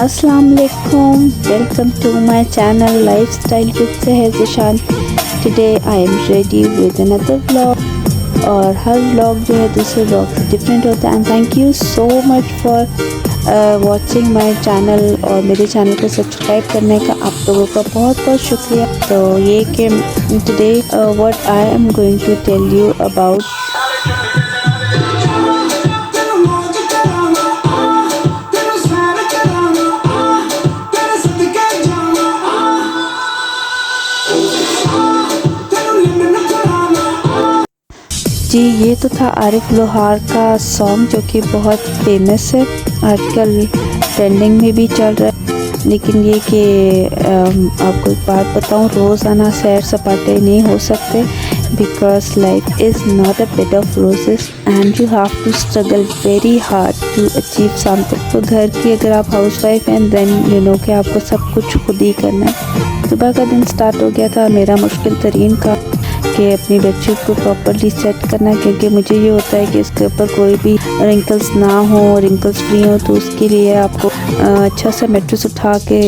अस्सलाम वालेकुम, welcome to my channel lifestyle with Sahar Zeeshan. Today I am ready with another vlog और हर vlog जो है दूसरे व्लॉग से डिफरेंट होता है। And thank you so much for watching my channel और मेरे चैनल को सब्सक्राइब करने का आप लोगों का बहुत बहुत शुक्रिया। तो ये कि today what I am going to tell you about जी। ये तो था आरिफ लोहार का सॉन्ग जो कि बहुत फेमस है, आजकल ट्रेंडिंग में भी चल रहा है। लेकिन ये कि आपको एक बात बताऊं, रोज़ाना सैर सपाटे नहीं हो सकते, because life is not a bed of roses and you have to struggle very hard to achieve something. तो घर की अगर आप हाउस वाइफ हैं देन यू नो कि आपको सब कुछ खुद ही करना है। सुबह का दिन स्टार्ट हो गया था मेरा मुश्किल तरीन का कि अपनी बेडशीट को प्रॉपरली सेट करना, क्योंकि मुझे ये होता है कि इसके ऊपर कोई भी रिंकल्स ना हो, रिंकल्स फ्री हो। तो उसके लिए आपको अच्छा सा मैट्रेस उठा के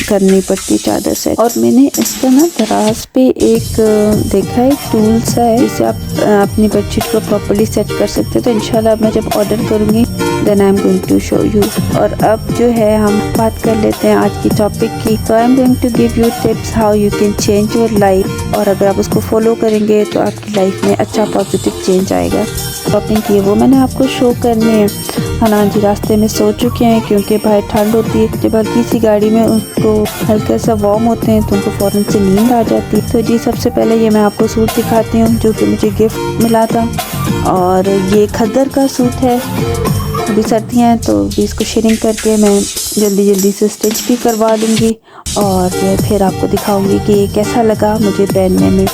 करनी पड़ती चादर सेट। और मैंने इसका ना दराज पे एक देखा है, टूल सा है जिससे आप अपनी बेडशीट को प्रॉपरली सेट कर सकते हैं। तो इंशाल्लाह मैं जब ऑर्डर करूँगी then I am going to show you. और अब जो है हम बात कर लेते हैं आज की टॉपिक की। तो I am going to give you tips how you can change your life, और अगर आप उसको फॉलो करेंगे तो आपकी लाइफ में अच्छा पॉजिटिव चेंज आएगा। शॉपिंग की वो मैंने आपको शो करनी है। हाँ जी, रास्ते में सो चुके हैं क्योंकि बाहर ठंड होती है। जब हल्की सी गाड़ी में उनको हल्का सा वार्म होते हैं तो उनको फ़ौरन से नींद आ जाती है। तो जी सबसे पहले ये मैं आपको सूट दिखाती हूँ जो कि मुझे गिफ्ट मिला था, और ये खद्दर का सूट है। अभी सर्दियाँ हैं तो भी इसको शेयरिंग करके मैं जल्दी से स्टिच भी करवा लूँगी और फिर आपको दिखाऊंगी कि ये कैसा लगा मुझे पहनने में।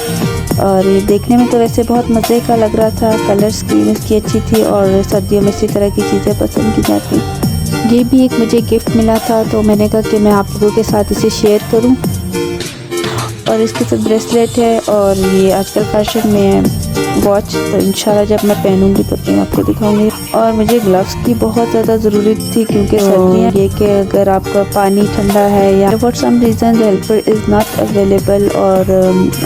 और ये देखने में तो वैसे बहुत मज़े का लग रहा था, कलर स्कीम इसकी अच्छी थी और सर्दियों में इसी तरह की चीज़ें पसंद की जाती। ये भी एक मुझे गिफ्ट मिला था तो मैंने कहा कि मैं आप लोगों के साथ इसे शेयर करूं। और इसके साथ ब्रेसलेट है और ये आजकल फैशन में है वॉच। तो इंशाल्लाह जब मैं पहनूंगी तब मैं आपको दिखाऊंगी। और मुझे ग्लव्स की बहुत ज़्यादा ज़रूरत थी क्योंकि सर्दियाँ ये कि अगर आपका पानी ठंडा है या for some reason the helper is not available और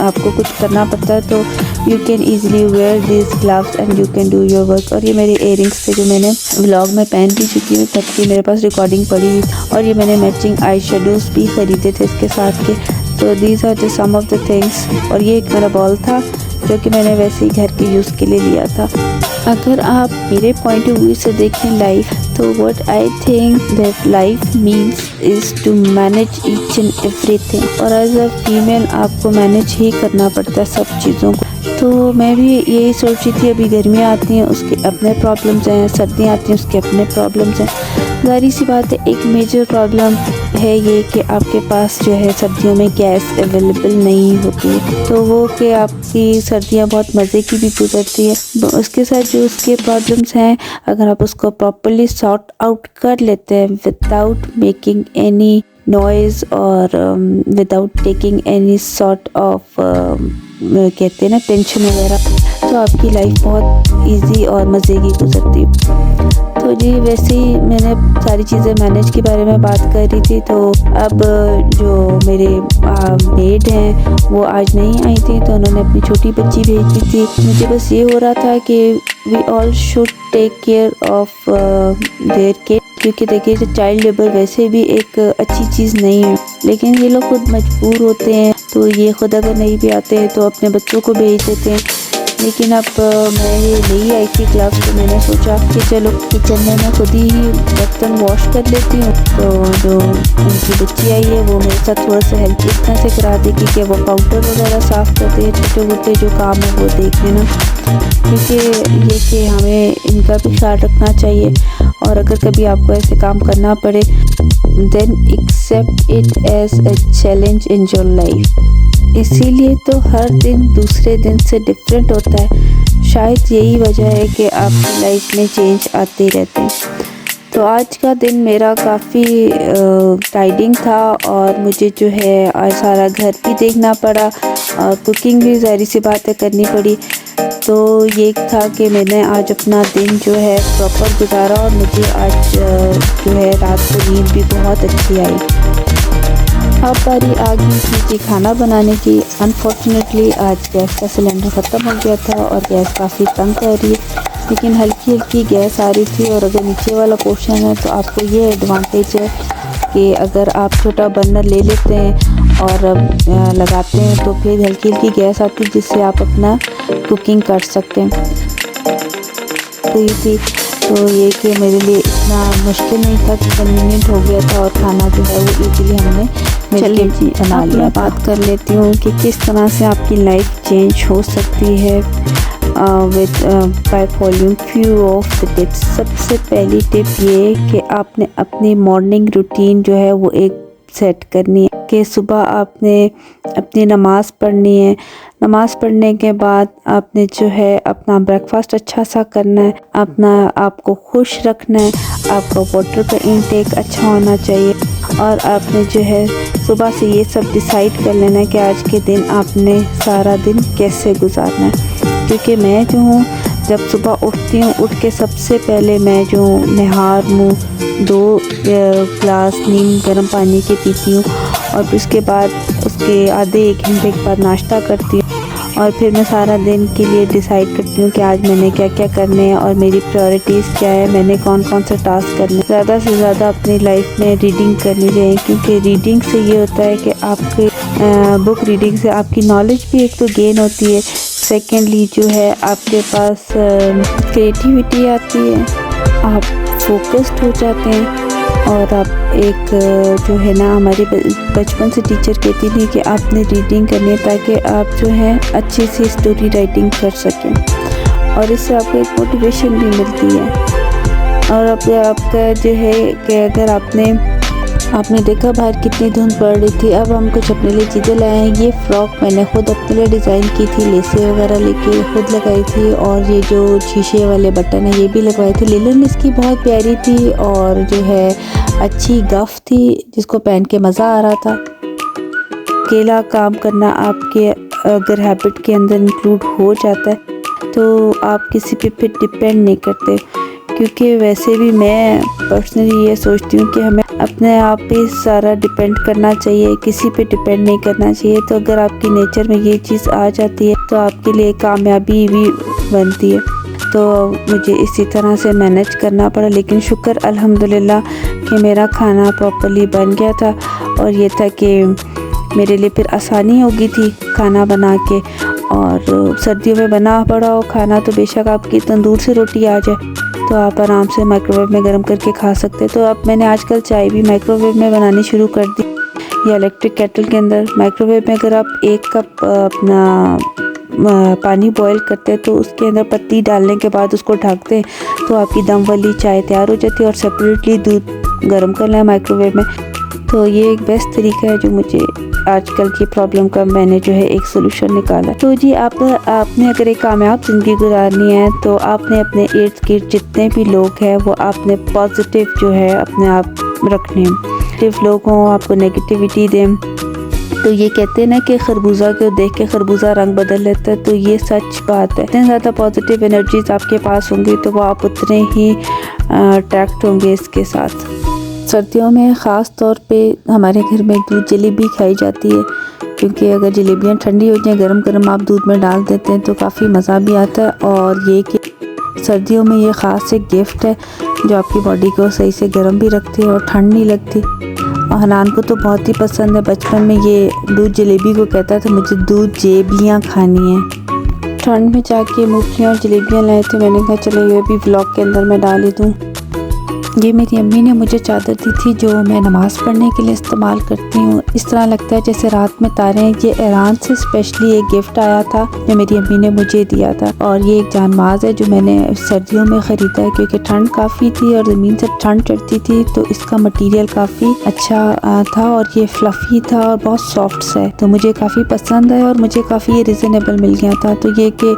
आपको कुछ करना पड़ता है तो you can easily wear this gloves and you can do your work. और ये मेरे इयरिंग्स थे जो मैंने व्लॉग में पहन भी चुकी हूँ, तब की मेरे पास रिकॉर्डिंग पड़ी हुई। और ये मैंने मैचिंग आई शेडोज़ भी ख़रीदे थे इसके साथ के। तो these are just some of the things. और ये एक मेरा बॉल था जो कि मैंने वैसे ही घर के यूज़ के लिए लिया था। अगर आप मेरे पॉइंट ऑफ व्यू से देखें लाइफ, तो what I think that life means is to manage each and everything. और एज अ फीमेल आपको मैनेज ही करना पड़ता है सब चीज़ों को। तो मैं भी यही सोची थी, अभी गर्मियाँ आती हैं उसके अपने प्रॉब्लम्स हैं, सर्दियाँ आती हैं उसके अपने प्रॉब्लम्स हैं। ज़ाहिर सी बात है एक मेजर प्रॉब्लम है ये कि आपके पास जो है सर्दियों में गैस अवेलेबल नहीं होती है, तो वो कि आपकी सर्दियाँ बहुत मज़े की भी गुजरती है। उसके साथ जो उसके प्रॉब्लम्स हैं अगर आप उसको प्रॉपर्ली सॉर्ट आउट कर लेते हैं विदाउट मेकिंग एनी नॉइज़ और without taking any sort of कहते हैं ना टेंशन वगैरह, तो आपकी लाइफ बहुत इजी और मज़े की गुजरती है। तो जी वैसे ही मैंने सारी चीज़ें मैनेज के बारे में बात कर रही थी। तो अब जो मेरे मेड हैं वो आज नहीं आई थी, तो उन्होंने अपनी छोटी बच्ची भेज दी थी। मुझे बस ये हो रहा था कि we all should take care of their kid, क्योंकि देखिए जो चाइल्ड लेबर वैसे भी एक अच्छी चीज़ नहीं है, लेकिन ये लोग खुद मजबूर होते हैं। तो ये खुद अगर नहीं भी आते हैं तो अपने बच्चों को भेज देते हैं। लेकिन अब मैं ये नहीं आई थी ग्लव्स, तो मैंने सोचा कि चलो किचन में मैं खुद ही बर्तन वॉश कर लेती हूँ। तो जो उनकी बच्ची आई है वो मेरे साथ थोड़ा सा हेल्प इस तरह से करा देगी कि वो काउंटर वगैरह साफ़ करते हैं, छोटे मोटे जो काम है वो देख लेना, क्योंकि ये कि हमें इनका भी ख्याल रखना चाहिए। और अगर कभी आपको ऐसे काम करना पड़े then accept it as a challenge in your life. इसीलिए तो हर दिन दूसरे दिन से डिफरेंट होता है। शायद यही वजह है कि आपकी लाइफ में चेंज आते रहते हैं। तो आज का दिन मेरा काफ़ी टाइडिंग था और मुझे जो है आज सारा घर भी देखना पड़ा और कुकिंग भी ज़ाहिर सी बात है करनी पड़ी। तो ये था कि मैंने आज अपना दिन जो है प्रॉपर गुजारा और मुझे आज जो है रात को नींद भी बहुत अच्छी आई। अब बारी आ गई थी खाना बनाने की। अनफॉर्चुनेटली आज गैस का सिलेंडर ख़त्म हो गया था और गैस काफ़ी तंग कर रही है, लेकिन हल्की हल्की गैस आ रही थी। और अगर नीचे वाला पोर्शन है तो आपको ये एडवांटेज है कि अगर आप छोटा बर्नर ले लेते हैं और लगाते हैं तो फिर हल्की हल्की गैस आती है जिससे आप अपना कुकिंग कर सकते हैं। तो ये कि मेरे लिए इतना मुश्किल नहीं था, कन्वीनियंट हो गया था और खाना जो है वो इजीली हमने मिलके बना लिया। बात कर लेती हूँ कि किस तरह से आपकी लाइफ चेंज हो सकती है with by following few of the tips. सबसे पहली टिप ये है कि आपने अपनी मॉर्निंग रूटीन जो है वो एक सेट करनी है कि सुबह आपने अपनी नमाज़ पढ़नी है। नमाज़ पढ़ने के बाद आपने जो है अपना ब्रेकफास्ट अच्छा सा करना है, अपना आपको खुश रखना है, आपका वाटर का इंटेक अच्छा होना चाहिए और आपने जो है सुबह से ये सब डिसाइड कर लेना है कि आज के दिन आपने सारा दिन कैसे गुजारना है। क्योंकि मैं जो हूँ जब सुबह उठती हूँ, उठ के सबसे पहले मैं जो निहार मुँह 2 गिलास नीम गर्म पानी के पीती हूँ और फिर उसके बाद उसके आधे 1 घंटे के बाद नाश्ता करती हूँ और फिर मैं सारा दिन के लिए डिसाइड करती हूँ कि आज मैंने क्या क्या करने हैं और मेरी प्रायोरिटीज़ क्या है, मैंने कौन कौन से टास्क करने। ज़्यादा से ज़्यादा अपनी लाइफ में रीडिंग करनी चाहिए, क्योंकि रीडिंग से ये होता है कि आपके बुक रीडिंग से आपकी नॉलेज भी एक तो गेन होती है, सेकेंडली जो है आपके पास क्रिएटिविटी आती है, आप फोकस्ड हो जाते हैं और आप एक जो है ना, हमारी बचपन से टीचर कहती थी कि आपने रीडिंग करनी है ताकि आप जो है अच्छी सी स्टोरी राइटिंग कर सकें और इससे आपको एक मोटिवेशन भी मिलती है। और अब आपका जो है कि अगर आपने देखा बाहर कितनी धुंध पड़ रही थी, अब हम कुछ अपने लिए चीज़ें लाए हैं। ये फ्रॉक मैंने खुद अपने लिए डिज़ाइन की थी, लेसें वगैरह लेके खुद लगाई थी और ये जो शीशे वाले बटन है ये भी लगवाए थे। लिनन इसकी बहुत प्यारी थी और जो है अच्छी गफ थी जिसको पहन के मज़ा आ रहा था। अकेला काम करना आपके अगर हैबिट के अंदर इंक्लूड हो जाता है तो आप किसी पे फिर डिपेंड नहीं करते, क्योंकि वैसे भी मैं पर्सनली ये सोचती हूँ कि हमें अपने आप पे सारा डिपेंड करना चाहिए, किसी पे डिपेंड नहीं करना चाहिए। तो अगर आपकी नेचर में ये चीज़ आ जाती है तो आपके लिए कामयाबी भी बनती है। तो मुझे इसी तरह से मैनेज करना पड़ा, लेकिन शुक्र अल्हम्दुलिल्लाह कि मेरा खाना प्रॉपर्ली बन गया था और ये था कि मेरे लिए फिर आसानी हो गई थी खाना बना के। और सर्दियों में बना पड़ा हो खाना तो बेशक आपकी तंदूर से रोटी आ जाए तो आप आराम से माइक्रोवेव में गर्म करके खा सकते हैं। तो अब मैंने आजकल चाय भी माइक्रोवेव में बनानी शुरू कर दी या इलेक्ट्रिक केटल के अंदर। माइक्रोवेव में अगर आप 1 कप अपना पानी बॉईल करते हैं तो उसके अंदर पत्ती डालने के बाद उसको ढकते हैं तो आपकी दम वाली चाय तैयार हो जाती है और सेपरेटली दूध गर्म करना है माइक्रोवेव में। तो ये एक बेस्ट तरीका है जो मुझे आजकल की प्रॉब्लम का मैंने जो है एक सोल्यूशन निकाला। तो जी आपने अगर एक कामयाब ज़िंदगी गुजारनी है तो आपने अपने इर्द गिर्द जितने भी लोग हैं वो आपने पॉजिटिव जो है अपने आप रखने हैं। नेगेटिव लोग हों आपको नेगेटिविटी दें। तो ये कहते हैं ना कि खरबूजा को देख के खरबूजा रंग बदल लेता है, तो ये सच बात है। इतने ज़्यादा पॉजिटिव एनर्जीज आपके पास होंगी तो वो आप उतने ही अट्रैक्ट होंगे इसके साथ। सर्दियों में ख़ास तौर पे हमारे घर में दूध जलेबी खाई जाती है, क्योंकि अगर जलेबियाँ ठंडी हो जाएँ गरम गरम आप दूध में डाल देते हैं तो काफ़ी मज़ा भी आता है। और ये कि सर्दियों में ये ख़ास एक गिफ्ट है जो आपकी बॉडी को सही से गर्म भी रखती है और ठंड नहीं लगती। और हनान को तो बहुत ही पसंद है, बचपन में ये दूध जलेबी को कहता था मुझे दूध जेबियाँ खानी है। ठंड में जाके मूंगफलियाँ और जलेबियाँ लाए थे, मैंने कहा चलो ये भी व्लॉग के अंदर मैं डाल ही दूँ। ये मेरी अम्मी ने मुझे चादर दी थी जो मैं नमाज़ पढ़ने के लिए इस्तेमाल करती हूँ। इस तरह लगता है जैसे रात में तारे हैं। ये ईरान से स्पेशली एक गिफ्ट आया था जो मेरी अम्मी ने मुझे दिया था और ये एक जानमाज है जो मैंने सर्दियों में ख़रीदा है, क्योंकि ठंड काफ़ी थी और ज़मीन से ठंड चढ़ती थी तो इसका मटीरियल काफ़ी अच्छा था और ये फ्लफ़ी था और बहुत सॉफ्ट सा है, तो मुझे काफ़ी पसंद है और मुझे काफ़ी ये रिजनेबल मिल गया था। तो ये कि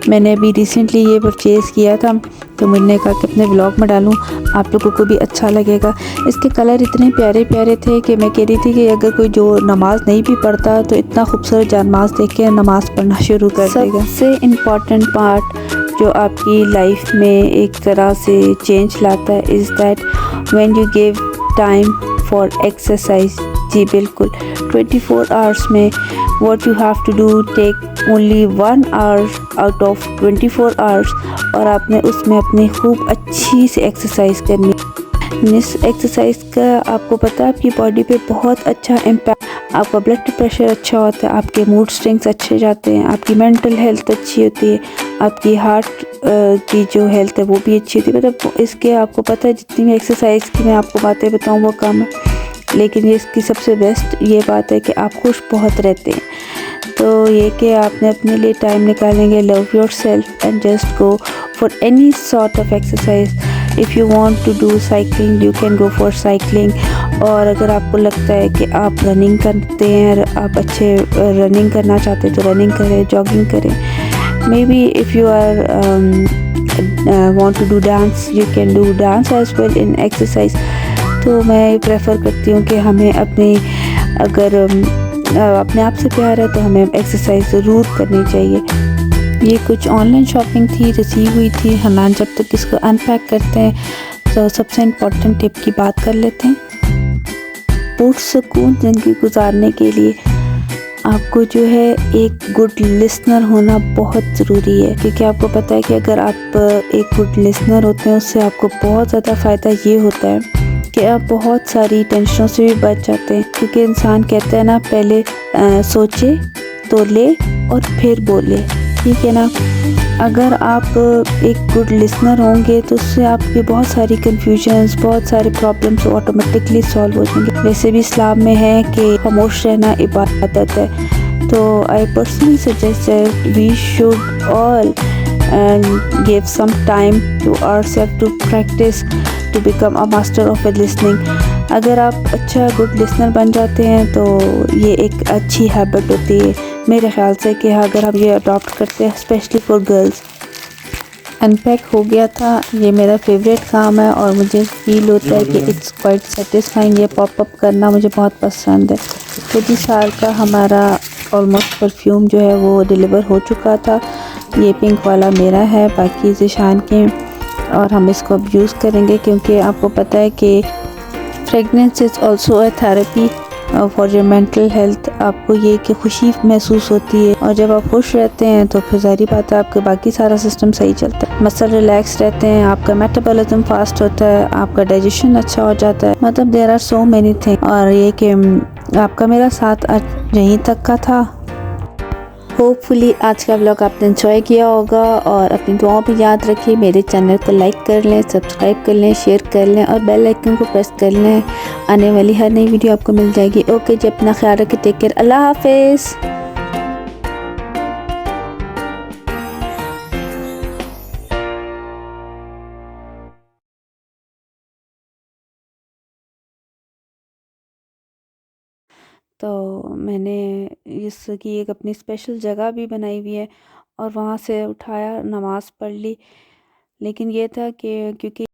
मैंने अभी रिसेंटली ये परचेज़ किया था तो मैंने कहा कि अपने व्लॉग में डालूं, आप लोगों को भी अच्छा लगेगा। इसके कलर इतने प्यारे प्यारे थे कि मैं कह रही थी कि अगर कोई जो नमाज़ नहीं भी पढ़ता तो इतना खूबसूरत जानमाज़ देख के नमाज़ पढ़ना शुरू कर देगा। सबसे इम्पॉर्टेंट पार्ट जो आपकी लाइफ में एक तरह से चेंज लाता है is that when you give time for exercise. जी बिल्कुल, 24 आवर्स में what you have to do, take only 1 hour out of 24 hours और आपने उसमें अपनी खूब अच्छी सी एक्सरसाइज करनी। इस एक्सरसाइज का आपको पता है आपकी बॉडी पे बहुत अच्छा इम्पैक्ट, आपका ब्लड प्रेशर अच्छा होता है, आपके मूड स्विंग्स अच्छे जाते हैं, आपकी मेंटल हेल्थ अच्छी होती है, आपकी हार्ट की जो हेल्थ है वो भी अच्छी होती है। मतलब इसके आपको पता है जितनी भी एक्सरसाइज की मैं आपको बातें बताऊँ वो कम है, लेकिन ये इसकी सबसे बेस्ट ये बात है कि आप खुश बहुत रहते हैं। तो ये कि आपने अपने लिए टाइम निकालेंगे, love yourself and just go for any sort of exercise. If you want to do cycling you can go for cycling. और अगर आपको लगता है कि आप रनिंग करते हैं, आप अच्छे रनिंग करना चाहते हैं तो रनिंग करें, जॉगिंग करें। Maybe if you are want to do dance you can do dance as well in exercise. तो मैं प्रेफर करती हूँ कि हमें अपने अगर अपने आप से प्यार है तो हमें एक्सरसाइज ज़रूर करनी चाहिए। ये कुछ ऑनलाइन शॉपिंग थी, रिसीव हुई थी। हम जब तक इसको अनपैक करते हैं तो सबसे इम्पोर्टेंट टिप की बात कर लेते हैं। पुरसुकून ज़िंदगी गुजारने के लिए आपको जो है एक गुड लिसनर होना बहुत ज़रूरी है, क्योंकि आपको पता है कि अगर आप एक गुड लिसनर होते हैं उससे आपको बहुत ज़्यादा फ़ायदा ये होता है कि आप बहुत सारी टेंशनों से भी बच जाते हैं। क्योंकि इंसान कहता है ना, पहले सोचे तो ले और फिर बोले, ठीक है ना। अगर आप एक गुड लिसनर होंगे तो उससे आपकी बहुत सारी कन्फ्यूजन्स, बहुत सारे प्रॉब्लम्स ऑटोमेटिकली सॉल्व हो जाएंगे। वैसे भी इस्लाम में है कि खामोश रहना इबादत है। तो I personally suggest we should all give some time to ourself to practise to become a master of listening. अगर आप अच्छा गुड लिसनर बन जाते हैं तो ये एक अच्छी हैबिट होती है मेरे ख़्याल से, कि अगर हम ये अडॉप्ट करते हैं स्पेशली फॉर गर्ल्स। अनपैक हो गया था, ये मेरा फेवरेट काम है और मुझे फील होता है कि इट्स क्वाइट सेटिस्फाइंग। ये पॉप अप करना मुझे बहुत पसंद है। खुद ही साल का हमारा ऑलमोस्ट परफ्यूम जो है वो डिलीवर हो चुका था। ये पिंक वाला मेरा है, बाकी ज़िशान के, और हम इसको अब यूज़ करेंगे क्योंकि आपको पता है कि fragrance is also a therapy for your mental health. आपको ये कि खुशी महसूस होती है और जब आप खुश रहते हैं तो फिर ज़ाहिर बात है आपका बाकी सारा सिस्टम सही चलता है। मसल रिलैक्स रहते हैं, आपका मेटाबॉलिज्म फास्ट होता है, आपका डाइजेशन अच्छा हो जाता है। मतलब there are so many thing. और ये कि आपका मेरा साथ यहीं तक का था। होपफुली आज का व्लॉग आपने एंजॉय किया होगा और अपनी दुआओं पे याद रखिए। मेरे चैनल को लाइक कर लें, सब्सक्राइब कर लें, शेयर कर लें और बेल आइकन को प्रेस कर लें। आने वाली हर नई वीडियो आपको मिल जाएगी। ओके जी, अपना ख्याल रखें, टेक केयर, अल्लाह हाफिज़। तो मैंने इसकी एक अपनी स्पेशल जगह भी बनाई हुई है और वहाँ से उठाया, नमाज़ पढ़ ली। लेकिन ये था कि क्योंकि